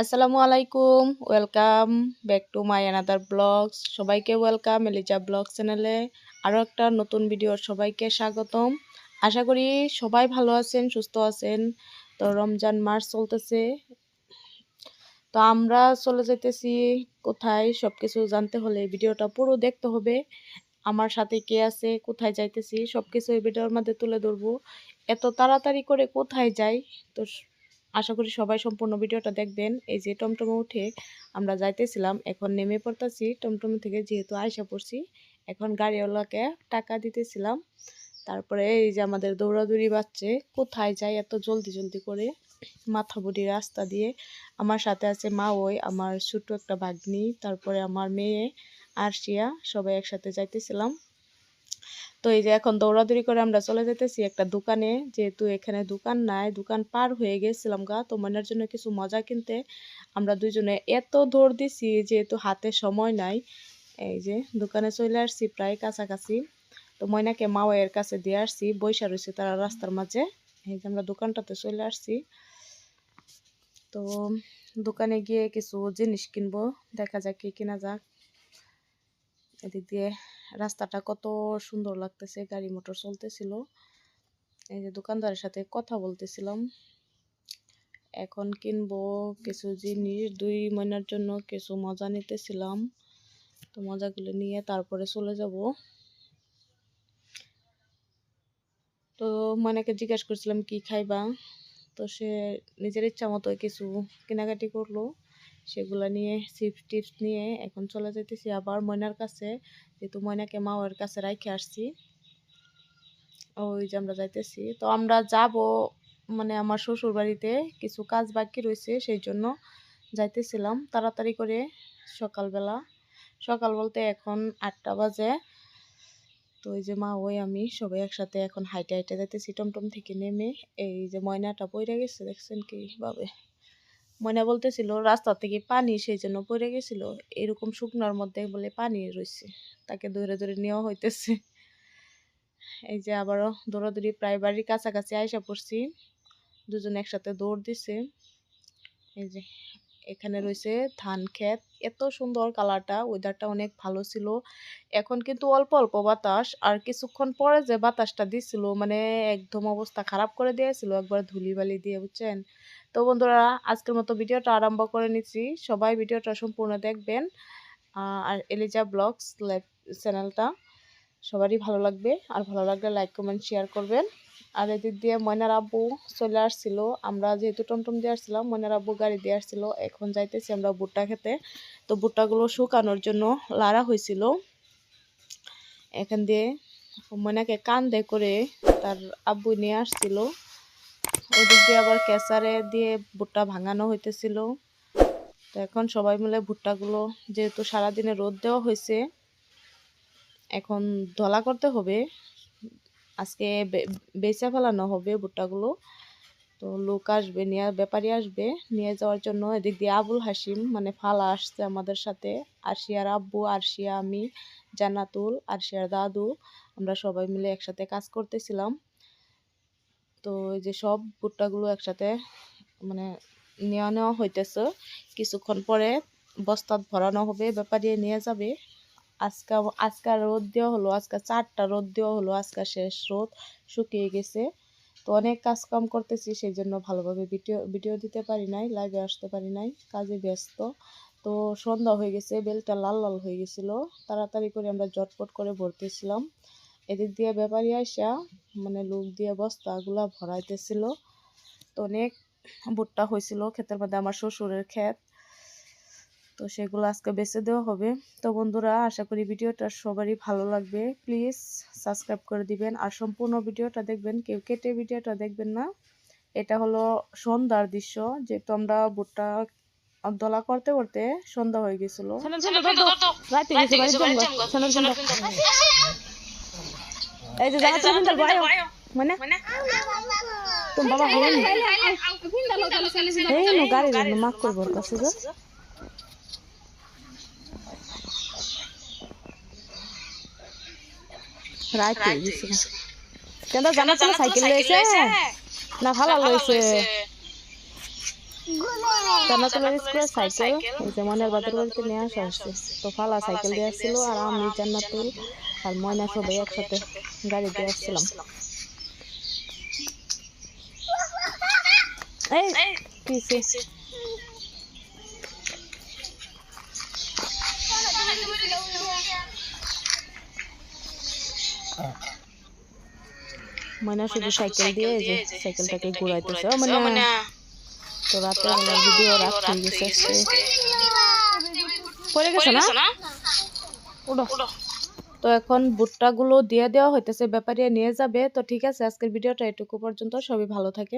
আসসালামু আলাইকুম, welcome back to my another blogs. সবাইকে ওয়েলকাম এলিজা ব্লগ চ্যানেলে আরও একটা নতুন ভিডিও। সবাইকে স্বাগতম। আশা করি সবাই ভালো আছেন, সুস্থ আছেন। তো রমজান মাস চলতেছে, তো আমরা চলে যেতেছি কোথায়, সব কিছু জানতে হলে ভিডিওটা পুরো দেখতে হবে। আমার সাথে কে আছে, কোথায় যাইতেছি, সব কিছু এই ভিডিওর মধ্যে তুলে ধরবো। এত তাড়াতাড়ি করে কোথায় যাই, তো আশা করি সবাই সম্পূর্ণ ভিডিওটা দেখবেন। এই যে টমটমে উঠে আমরা যাইতেছিলাম, এখন নেমে পড়তেছি টমটমে থেকে, যেহেতু আয়সা পড়ছি। এখন গাড়িওয়ালাকে টাকা দিতেছিলাম। তারপরে এই যে আমাদের দৌড়াদৌড়ি বাচ্চে, কোথায় যাই এত জলদি জলদি করে মাথাবুড়ি রাস্তা দিয়ে। আমার সাথে আছে মা, ওই আমার ছোট্ট একটা ভাগ্নি, তারপরে আমার মেয়ে আরশিয়া, সবাই একসাথে যাইতেছিলাম। তো এই যে এখন দৌড়াদৌড়ি করে আমরা চলে যেতেছি একটা দোকানে, যেহেতু এখানে দোকান নাই, দোকান পার হয়ে গেছিলাম গা, তো মনের জন্য কিছু মজা কিনতে আমরা দুজনে এত দৌড় দিছি, যেহেতু হাতে সময় নাই। এই যে দোকানে চলে আসছি প্রায় কাছাকাছি। তো ময়নাকে মাওয়ের কাছে দিয়ে আসছি, বৈশা রয়েছে তারা রাস্তার মাঝে। এই যে আমরা দোকানটাতে চলে আসছি। তো দোকানে গিয়ে কিছু জিনিস কিনবো, দেখা যাক কি কিনা যাক। এদিক দিয়ে রাস্তাটা কত সুন্দর লাগতেছে, গাড়ি মোটর চলতেছিল। এই যে দোকানদারের সাথে কথা বলতেছিলাম। এখন কিনবো কিছু জিনিস, 2 মহিনার জন্য কিছু মজা নিতেছিলাম। তো মজাগুলো নিয়ে তারপরে চলে যাব। তো ময়নাকে জিজ্ঞাসা করছিলাম কি খাইবা, তো সে নিজের ইচ্ছা মতো কিছু কেনাকাটি করলো। সেগুলা নিয়ে চিপস টিপস নিয়ে এখন চলে যেতেছি আবার ময়নার কাছে, যেহেতু ময়নাকে মাওয়ার কাছে রাইখে আসছি। ওই যে আমরা যাইতেছি, তো আমরা যাব মানে আমার শ্বশুর বাড়িতে কিছু কাজ বাকি রয়েছে, সেই জন্য যাইতেছিলাম তাড়াতাড়ি করে। সকালবেলা, সকাল বলতে এখন 8টা বাজে। তো ওই যে মা, ওই আমি সবাই একসাথে এখন হাইটে হাইটে যাইতেছি টমটম থেকে নেমে। এই যে ময়নাটা পড়ে গেছে, দেখছেন কিভাবে। ময়না বলতেছিল রাস্তা থেকে পানি, সেই জন্য পড়ে গেছিল। এরকম শুকনার মধ্যে বলে পানি রয়েছে, তাকে ধরে ধরে নেওয়া হইতেছে। এই যে আবারও দৌড়াদৌড়ি, প্রায় বাড়ির কাছাকাছি আইসা পড়ছি। দুজন একসাথে দৌড় দিছে। এই যে এখানে রয়েছে ধান ক্ষেত, এত সুন্দর কালারটা, ওয়েদারটা অনেক ভালো ছিল। এখন কিন্তু অল্প অল্প বাতাস, আর কিছুক্ষণ পরে যে বাতাসটা দিছিল মানে একদম অবস্থা খারাপ করে দিয়েছিল, একবার ধুলিবালি দিয়ে, বুঝছেন। তো বন্ধুরা, আজকের মতো ভিডিওটা আরম্ভ করে নিচ্ছি। সবাই ভিডিওটা সম্পূর্ণ দেখবেন। আর এলিজা ব্লগস লাইভ চ্যানেলটা সবারই ভালো লাগবে, আর ভালো লাগলে লাইক কমেন্ট শেয়ার করবেন। আর এদিক দিয়ে ময়নার আব্বু চলে আসছিল, আমরা যেহেতু টমটম দিয়ে আসছিলাম, ময়নার আব্বু গাড়ি দিয়ে আসছিল। এখন যাইতেছি আমরা ভুট্টা খেতে। তো ভুট্টাগুলো শুকানোর জন্য লাড়া হয়েছিল। এখান দিয়ে ময়নাকে কান্দে করে তার আব্বু নিয়ে আসছিল। ওদিক দিয়ে আবার কেসারে দিয়ে ভুট্টা ভাঙানো হইতেছিল। তো এখন সবাই মিলে ভুট্টাগুলো, যেহেতু সারাদিনে রোদ দেওয়া হয়েছে, এখন ধলা করতে হবে। আজকে বেচা ফেলানো হবে ভুট্টাগুলো। তো লোক আসবে, নিয়ে ব্যাপারী আসবে নিয়ে যাওয়ার জন্য। এদিক দিয়ে আবুল হাসিম মানে ফালা আসছে আমাদের সাথে, আরশিয়ার আব্বু, আরশিয়া, আমি, জান্নাতুল, আরশিয়ার দাদু, আমরা সবাই মিলে একসাথে কাজ করতেছিলাম। তো এই যে সব ভুট্টাগুলো একসাথে মানে নেওয়া হইতেছে। কিছুক্ষণ পরে বস্তাত ভরানো হবে, ব্যাপারী নিয়ে যাবে। আজকে রোদ দেওয়া হলো, আজকে 4টা রোদ দেওয়া হলো, আজকে শেষ রোদ, শুকিয়ে গেছে। তো অনেক কাজ কাম করতেছি, সেই জন্য ভালোভাবে ভিডিও দিতে পারি নাই, লাইভে আসতে পারি নাই, কাজে ব্যস্ত। তো সন্ধ্যা হয়ে গেছে, বেলটা লাল লাল হয়ে গেছিল, তাড়াতাড়ি করে আমরা জটপট করে ভরতেছিলাম। এদিক দিয়ে ব্যাপারী আইসা মানে লোক দিয়ে বস্তাগুলা ভরাইতেছিল। তো অনেক ভুট্টা হয়েছিল ক্ষেতের মধ্যে, আমার শ্বশুরের ক্ষেত। তো সেগুলো আজকে বেচে দেওয়া হবে। তো বন্ধুরা, আশা করি ভিডিওটা সবারই ভালো লাগবে। প্লিজ সাবস্ক্রাইব করে দিবেন, আর সম্পূর্ণ ভিডিওটা দেখবেন, কেউ কেটে ভিডিওটা দেখবেন না। এটা হলো সন্ধ্যার দৃশ্য, যেহেতু আমরা ভুট্টা দলা করতে করতে সন্ধ্যা হয়ে গেছিল। এই যে মানে তুমি বাবা গাড়ি মাক করবো কাছে যে রাইতে গেছিল কেন জানা ছিল সাইকেল লইছে না ভালো লইছে জান্নাতুল স্কুলের সাইকেল এই যে ময়নার বাদের বাড়িতে নিয়ে আসা হয়েছে। তো ফালা সাইকেল দিয়ে আসছিল আর আমি জান্নাতুল আর ময়না সবাই একসাথে গাড়ি দিয়ে আসছিলাম। এই কিসে ময়না শুধু সাইকেল দিয়ে যে সাইকেলটাকে ঘুরাইতেছে। ও ময়না তো রাতের বেলা ভিডিও রাখতে গেছে পড়ে গেছে না উঠো। তো এখন ভুট্টাগুলো দিয়ে দেওয়া হইতেছে, ব্যাপারীরা নিয়ে যাবে। তো ঠিক আছে, আজকের ভিডিওটা এটুকু পর্যন্ত। সবাই ভালো থাকেন।